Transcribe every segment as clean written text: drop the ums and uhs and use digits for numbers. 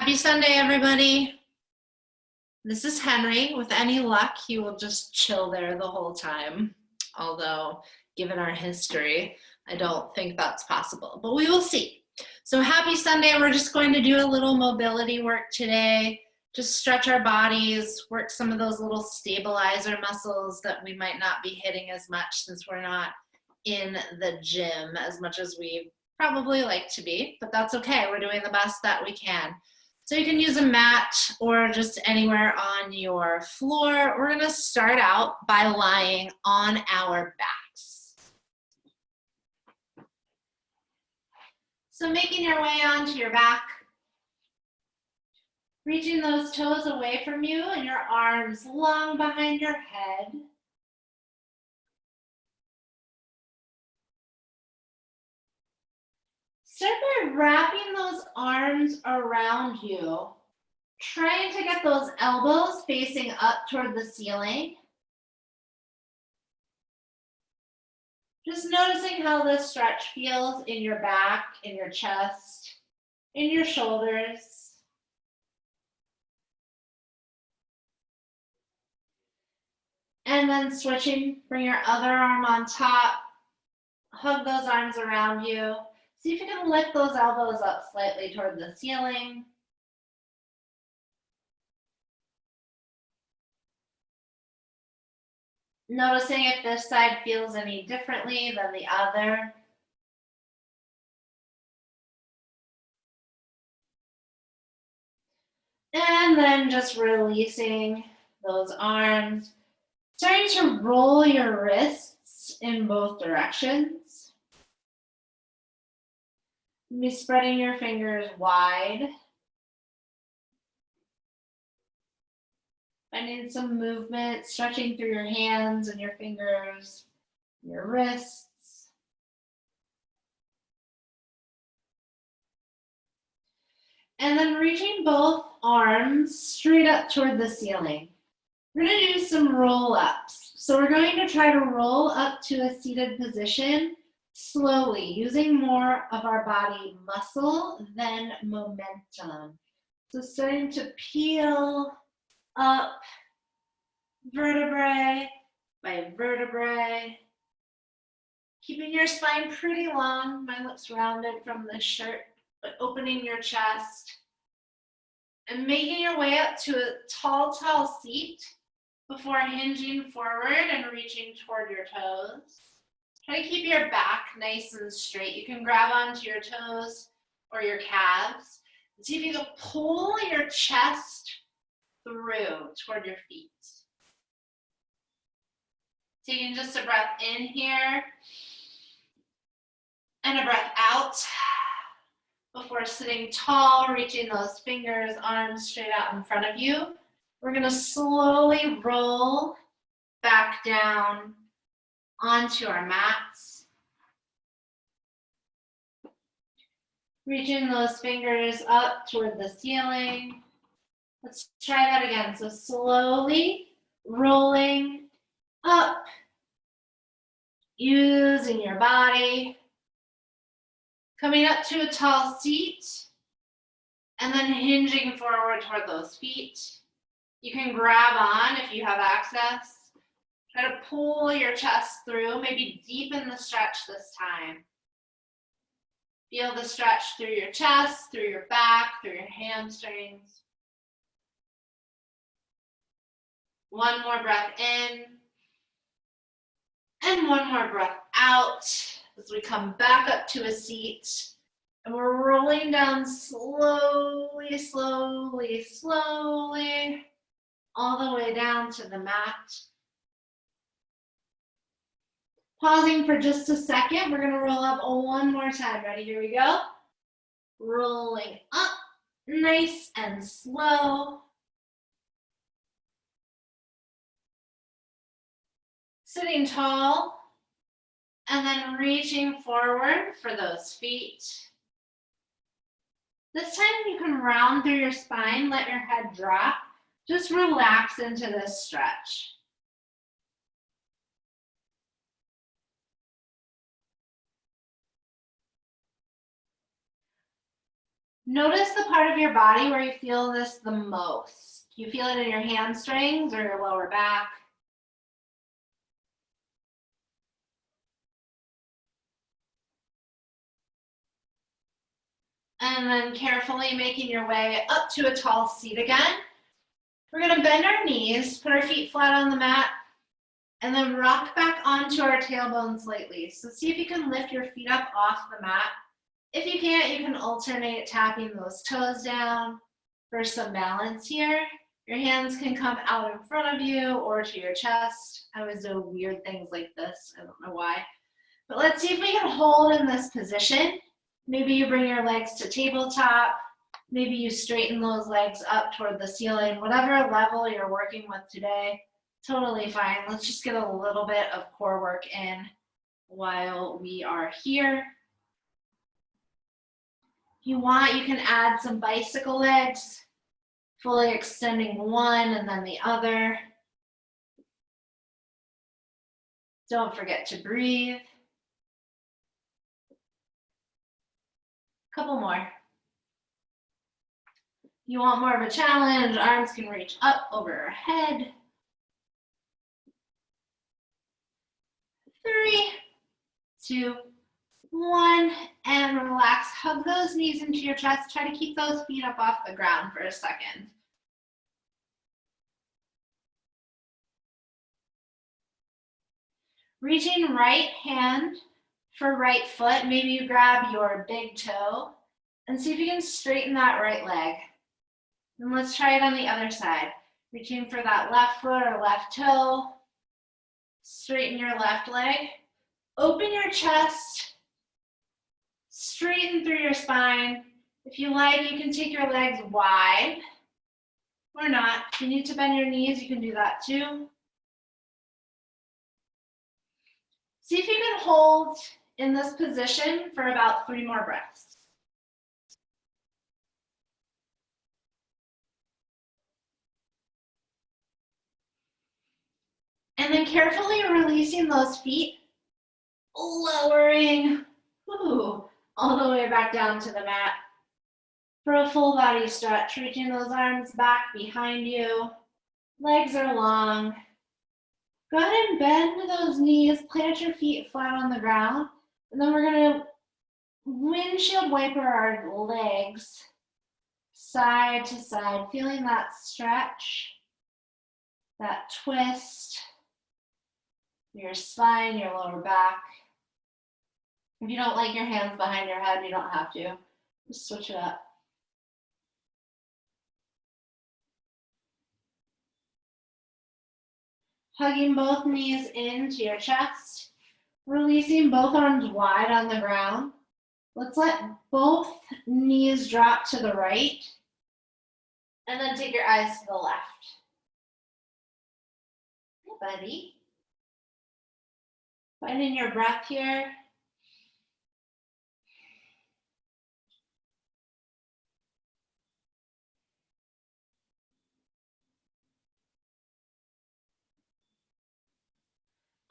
Happy Sunday, everybody. This is Henry. With any luck, he will just chill there the whole time. Although, given our history, I don't think that's possible, but we will see. So happy Sunday. We're just going to do a little mobility work today. Just stretch our bodies, work some of those little stabilizer muscles that we might not be hitting as much since we're not in the gym as much as we probably like to be, but that's okay. We're doing the best that we can. So you can use a mat or just anywhere on your floor. We're gonna start out by lying on our backs. So making your way onto your back, reaching those toes away from you and your arms long behind your head. Start by wrapping those arms around you, trying to get those elbows facing up toward the ceiling. Just noticing how this stretch feels in your back, in your chest, in your shoulders. And then switching, bring your other arm on top, hug those arms around you. See if you can lift those elbows up slightly toward the ceiling. Noticing if this side feels any differently than the other. And then just releasing those arms. Starting to roll your wrists in both directions. Be spreading your fingers wide. Finding some movement, stretching through your hands and your fingers, your wrists. And then reaching both arms straight up toward the ceiling. We're going to do some roll-ups. So we're going to try to roll up to a seated position slowly, using more of our body muscle than momentum. So starting to peel up vertebrae by vertebrae. Keeping your spine pretty long. Mine looks rounded from this shirt, but opening your chest. And making your way up to a tall, tall seat before hinging forward and reaching toward your toes. Try to keep your back nice and straight. You can grab onto your toes or your calves. See if you can pull your chest through toward your feet. Taking just a breath in here and a breath out before sitting tall, reaching those fingers, arms straight out in front of you. We're going to slowly roll back down onto our mats. Reaching those fingers up toward the ceiling. Let's try that again. So slowly rolling up, using your body. Coming up to a tall seat, and then hinging forward toward those feet. You can grab on if you have access. Try to pull your chest through, maybe deepen the stretch this time. Feel the stretch through your chest, through your back, through your hamstrings. One more breath in, and one more breath out as we come back up to a seat. And we're rolling down slowly, slowly, slowly, all the way down to the mat. Pausing for just a second. We're going to roll up one more time. Ready? Here we go. Rolling up, nice and slow. Sitting tall, and then reaching forward for those feet. This time you can round through your spine, let your head drop. Just relax into this stretch. Notice the part of your body where you feel this the most. Do you feel it in your hamstrings or your lower back? And then carefully making your way up to a tall seat again. We're gonna bend our knees, put our feet flat on the mat, and then rock back onto our tailbone slightly. So see if you can lift your feet up off the mat. If you can't, you can alternate tapping those toes down for some balance here. Your hands can come out in front of you or to your chest. I always do weird things like this. I don't know why. But let's see if we can hold in this position. Maybe you bring your legs to tabletop. Maybe you straighten those legs up toward the ceiling. Whatever level you're working with today, totally fine. Let's just get a little bit of core work in while we are here. If you want, you can add some bicycle legs, fully extending one and then the other. Don't forget to breathe. Couple more. You want more of a challenge, arms can reach up overhead. 3, 2, 1, and relax. Hug those knees into your chest. Try to keep those feet up off the ground for a second. Reaching right hand for right foot. Maybe you grab your big toe and see if you can straighten that right leg. And let's try it on the other side. Reaching for that left foot or left toe. Straighten your left leg. Open your chest. Straighten through your spine. If you like, you can take your legs wide or not. If you need to bend your knees, you can do that too. See if you can hold in this position for about 3 more breaths. And then carefully releasing those feet, lowering all the way back down to the mat. For a full body stretch, reaching those arms back behind you. Legs are long. Go ahead and bend those knees, plant your feet flat on the ground, and then we're gonna windshield wiper our legs side to side, feeling that stretch, that twist, your spine, your lower back. If you don't like your hands behind your head, you don't have to. Just switch it up. Hugging both knees into your chest, releasing both arms wide on the ground. Let's let both knees drop to the right, and then take your eyes to the left. Hey, buddy. Finding your breath here.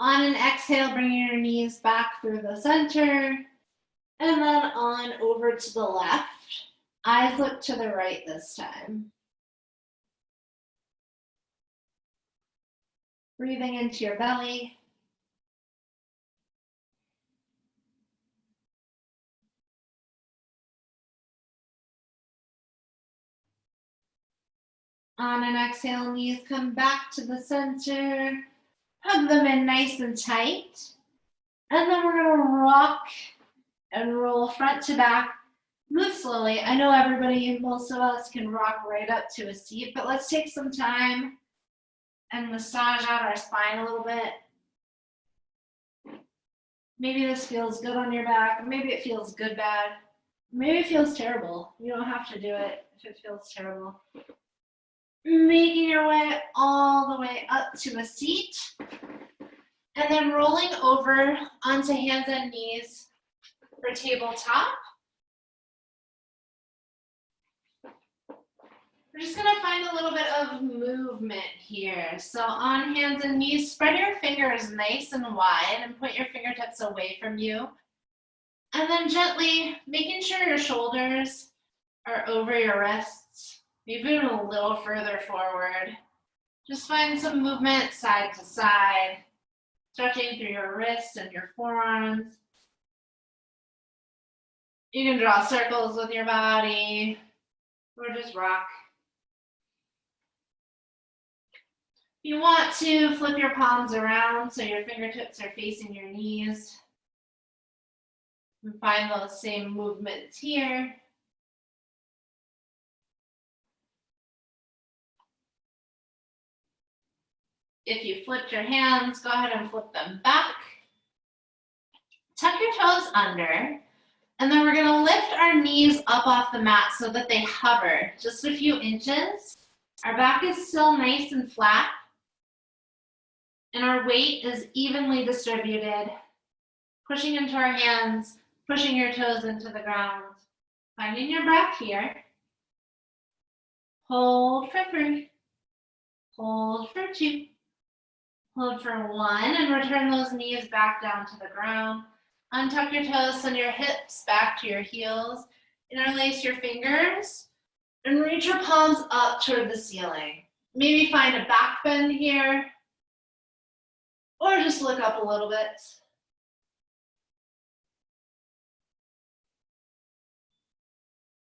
On an exhale, bringing your knees back through the center, and then on over to the left. Eyes look to the right this time. Breathing into your belly. On an exhale, knees come back to the center. Hug them in nice and tight. And then we're gonna rock and roll front to back. Move slowly. I know everybody, most of us can rock right up to a seat, but let's take some time and massage out our spine a little bit. Maybe this feels good on your back. Maybe it feels good bad. Maybe it feels terrible. You don't have to do it if it feels terrible. Making your way all the way up to a seat. And then rolling over onto hands and knees for tabletop. We're just gonna find a little bit of movement here. So on hands and knees, spread your fingers nice and wide and point your fingertips away from you. And then gently making sure your shoulders or over your wrists, maybe even a little further forward. Just find some movement side to side, stretching through your wrists and your forearms. You can draw circles with your body or just rock. If you want to, flip your palms around so your fingertips are facing your knees. And find those same movements here. If you flipped your hands, go ahead and flip them back. Tuck your toes under, and then we're gonna lift our knees up off the mat so that they hover just a few inches. Our back is still nice and flat, and our weight is evenly distributed. Pushing into our hands, pushing your toes into the ground. Finding your breath here. Hold for 3. Hold for 2. Hold for 1, and return those knees back down to the ground. Untuck your toes, send your hips back to your heels. Interlace your fingers and reach your palms up toward the ceiling. Maybe find a back bend here, or just look up a little bit.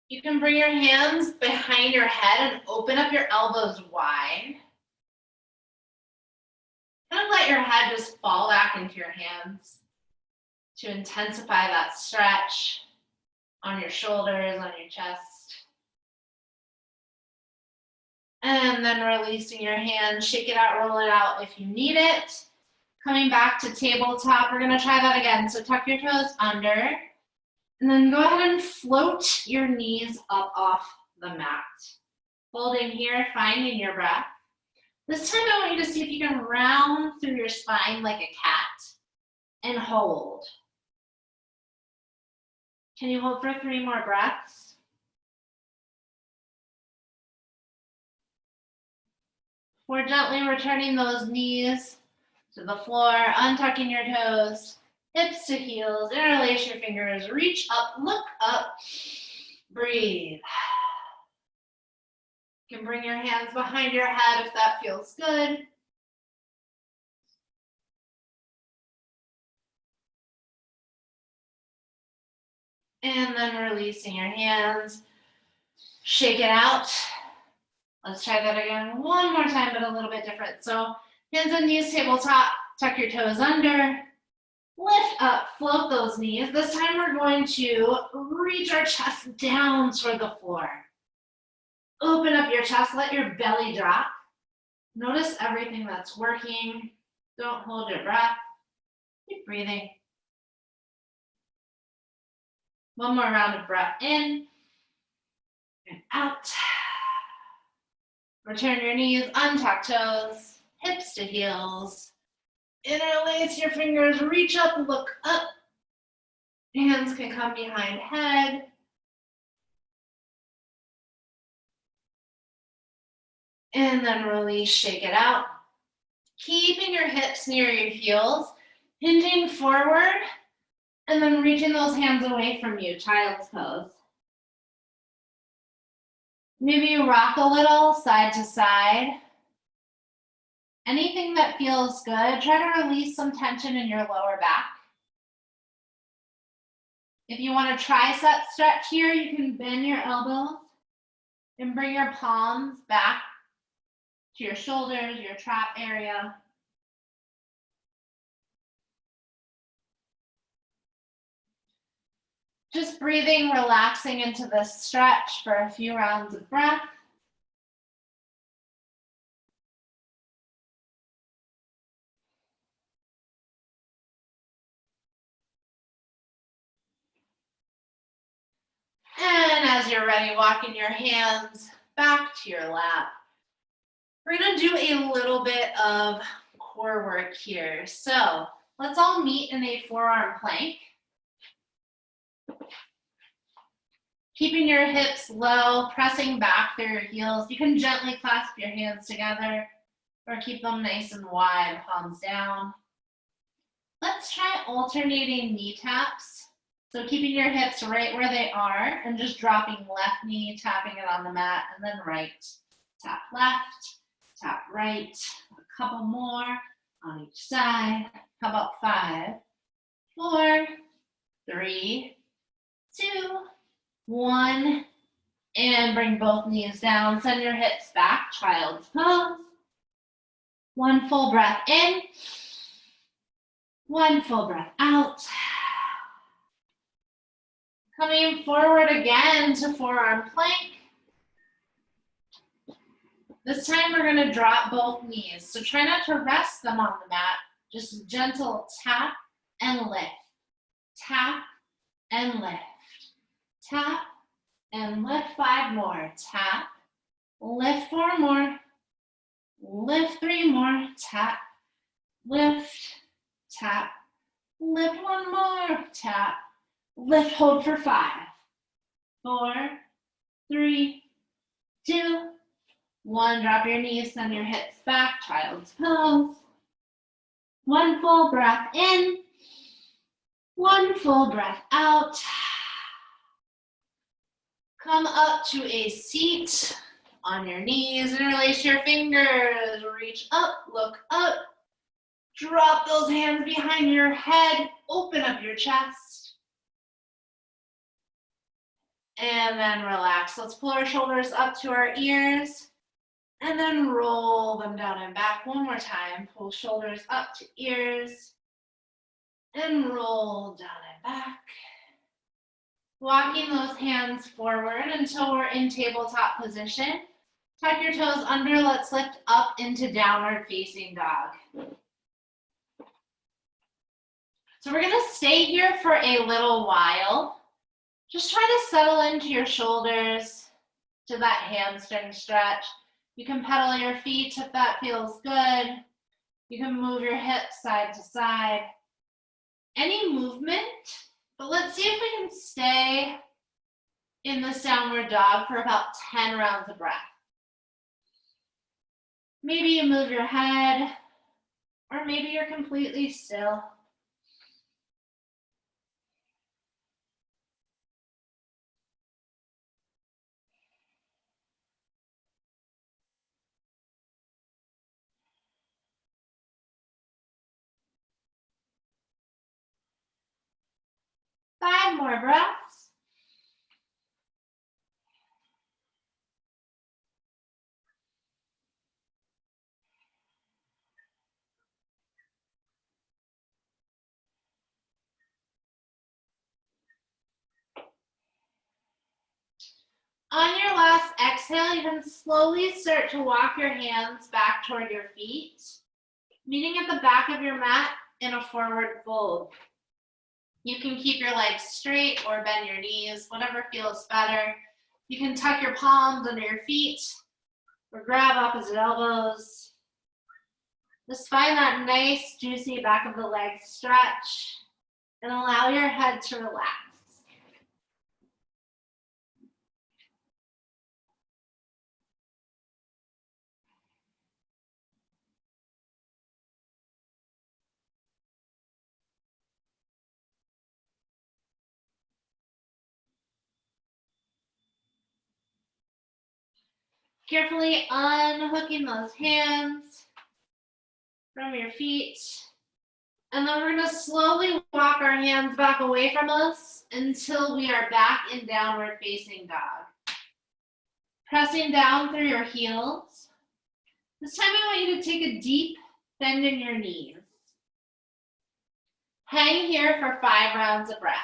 You can bring your hands behind your head and open up your elbows wide. Kind of let your head just fall back into your hands to intensify that stretch on your shoulders, on your chest. And then releasing your hands, shake it out, roll it out if you need it. Coming back to tabletop, we're gonna try that again. So tuck your toes under, and then go ahead and float your knees up off the mat. Holding here, finding your breath. This time I want you to see if you can round through your spine like a cat and hold. Can you hold for 3 more breaths? We're gently returning those knees to the floor, untucking your toes, hips to heels, interlace your fingers, reach up, look up, breathe. You can bring your hands behind your head if that feels good. And then releasing your hands, shake it out. Let's try that again one more time, but a little bit different. So hands and knees tabletop, tuck your toes under, lift up, float those knees. This time we're going to reach our chest down toward the floor. Open up your chest, let your belly drop. Notice everything that's working. Don't hold your breath. Keep breathing. One more round of breath in and out. Return your knees, untuck toes, hips to heels. Interlace your fingers, reach up, look up. Hands can come behind head. And then release, shake it out. Keeping your hips near your heels, hinging forward, and then reaching those hands away from you, child's pose. Maybe you rock a little side to side. Anything that feels good, try to release some tension in your lower back. If you want a tricep stretch here, you can bend your elbows and bring your palms back to your shoulders, your trap area. Just breathing, relaxing into this stretch for a few rounds of breath. And as you're ready, walking your hands back to your lap. We're gonna do a little bit of core work here. So let's all meet in a forearm plank. Keeping your hips low, pressing back through your heels. You can gently clasp your hands together or keep them nice and wide, palms down. Let's try alternating knee taps. So keeping your hips right where they are and just dropping left knee, tapping it on the mat, and then right. Tap left, tap right. A couple more on each side. How about 5, 4, 3, 2, 1. And bring both knees down. Send your hips back, child's pose. 1 full breath in. 1 full breath out. Coming forward again to forearm plank. This time we're going to drop both knees. So try not to rest them on the mat. Just gentle tap and lift. Tap and lift. Tap and lift. 5 more. Tap. Lift 4 more. Lift 3 more. Tap. Lift. Tap. Lift 1 more. Tap. Lift, hold for 5, 4, 3, 2, 1. Drop your knees, send your hips back, child's pose. 1 full breath in, 1 full breath out. Come up to a seat on your knees, interlace your fingers, reach up, look up. Drop those hands behind your head, open up your chest. And then relax. Let's pull our shoulders up to our ears and then roll them down and back. 1 more time. Pull shoulders up to ears and roll down and back. Walking those hands forward until we're in tabletop position. Tuck your toes under. Let's lift up into downward facing dog. So we're going to stay here for a little while. Just try to settle into your shoulders, to that hamstring stretch. You can pedal your feet if that feels good. You can move your hips side to side. Any movement, but let's see if we can stay in this downward dog for about 10 rounds of breath. Maybe you move your head, or maybe you're completely still. Five more breaths. On your last exhale, you can slowly start to walk your hands back toward your feet, meeting at the back of your mat in a forward fold. You can keep your legs straight or bend your knees, whatever feels better. You can tuck your palms under your feet or grab opposite elbows. Just find that nice, juicy back of the leg stretch and allow your head to relax. Carefully unhooking those hands from your feet. And then we're going to slowly walk our hands back away from us until we are back in downward facing dog. Pressing down through your heels. This time I want you to take a deep bend in your knees. Hang here for 5 rounds of breath.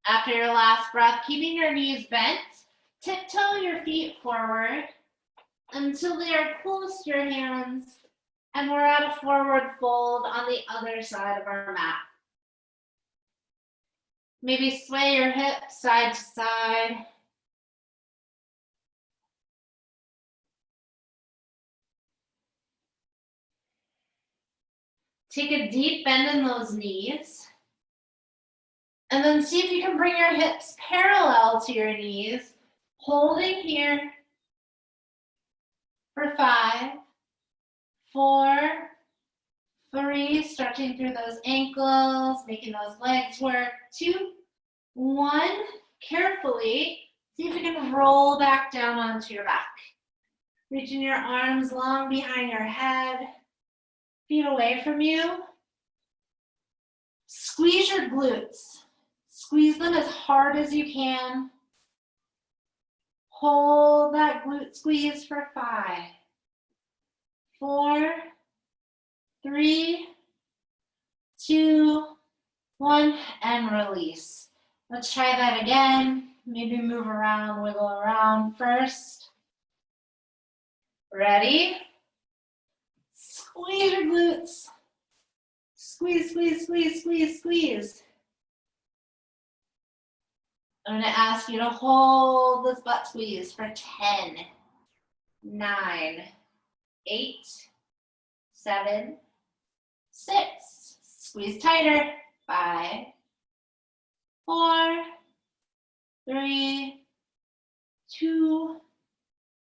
After your last breath, keeping your knees bent, tiptoe your feet forward until they are close to your hands and we're at a forward fold on the other side of our mat. Maybe sway your hips side to side. Take a deep bend in those knees. And then see if you can bring your hips parallel to your knees, holding here for 5, 4, 3, stretching through those ankles, making those legs work. 2, 1, carefully, see if you can roll back down onto your back. Reaching your arms long behind your head, feet away from you. Squeeze your glutes. Squeeze them as hard as you can. Hold that glute squeeze for 5, 4, 3, 2, 1, and release. Let's try that again. Maybe move around, wiggle around first. Ready? Squeeze your glutes. Squeeze, squeeze, squeeze, squeeze, squeeze. I'm going to ask you to hold this butt squeeze for 10, 9, 8, 7, 6. Squeeze tighter. 5, 4, 3, 2,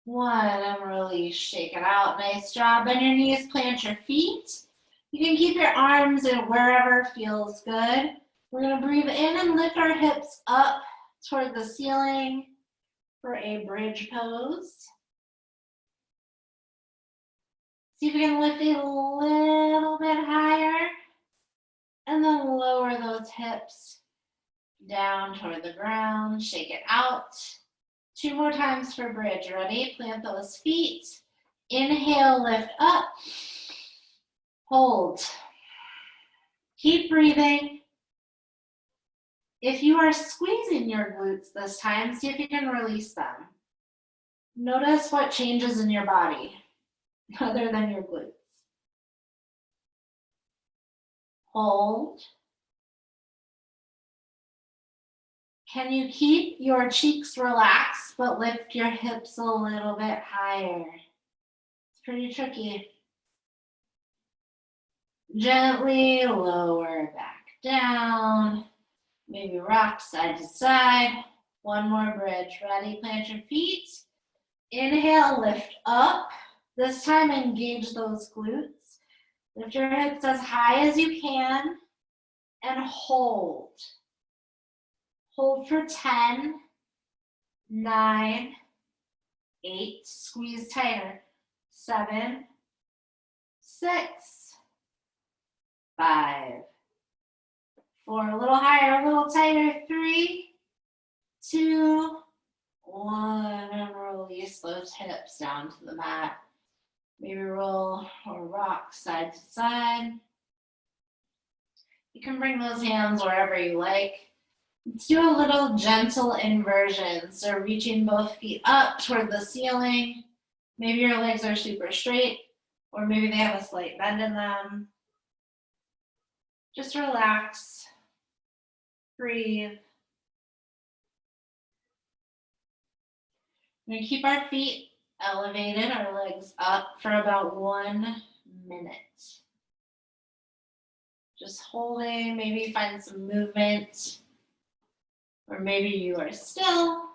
1. And release. Shake it out. Nice job. Bend your knees, plant your feet. You can keep your arms in wherever feels good. We're going to breathe in and lift our hips up toward the ceiling for a bridge pose. See if you can lift a little bit higher and then lower those hips down toward the ground. Shake it out. 2 more times for bridge. Ready? Plant those feet. Inhale, lift up. Hold. Keep breathing. If you are squeezing your glutes this time, see if you can release them. Notice what changes in your body other than your glutes. Hold. Can you keep your cheeks relaxed but lift your hips a little bit higher? It's pretty tricky. Gently lower back down. Maybe rock side to side. 1 more bridge. Ready? Plant your feet. Inhale, lift up. This time engage those glutes. Lift your hips as high as you can and hold. Hold for 10, 9, 8, squeeze tighter. 7, 6, 5, 4, a little higher, a little tighter. 3, 2, 1, and release those hips down to the mat. Maybe roll or rock side to side. You can bring those hands wherever you like. Let's do a little gentle inversion. So reaching both feet up toward the ceiling. Maybe your legs are super straight, or maybe they have a slight bend in them. Just relax, breathe. We're gonna keep our feet elevated, our legs up for about 1 minute. Just holding, maybe find some movement, or maybe you are still.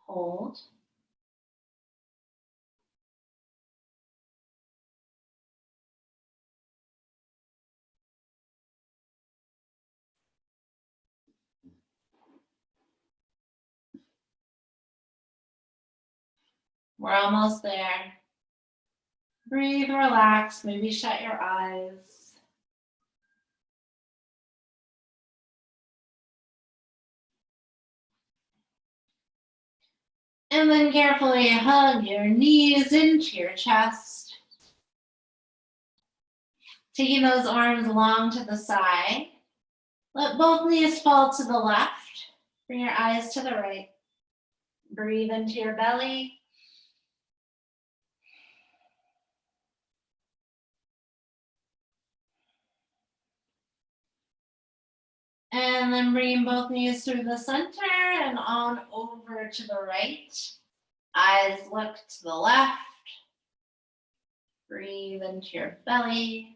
Hold. We're almost there. Breathe, relax, maybe shut your eyes. And then carefully hug your knees into your chest. Taking those arms along to the side. Let both knees fall to the left. Bring your eyes to the right. Breathe into your belly. And then bringing both knees through the center and on over to the right. Eyes look to the left. Breathe into your belly.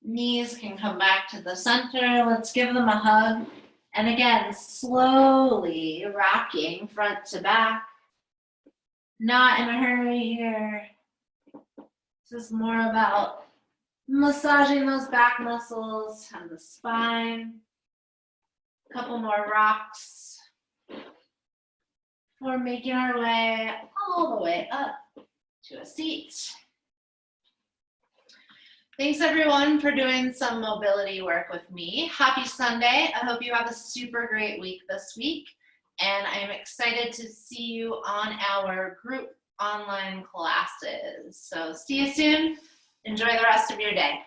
Knees can come back to the center. Let's give them a hug. And again, slowly rocking front to back. Not in a hurry here. This is more about massaging those back muscles and the spine. A couple more rocks. We're making our way all the way up to a seat. Thanks everyone for doing some mobility work with me. Happy Sunday. I hope you have a super great week this week. And I'm excited to see you on our group online classes. So see you soon. Enjoy the rest of your day.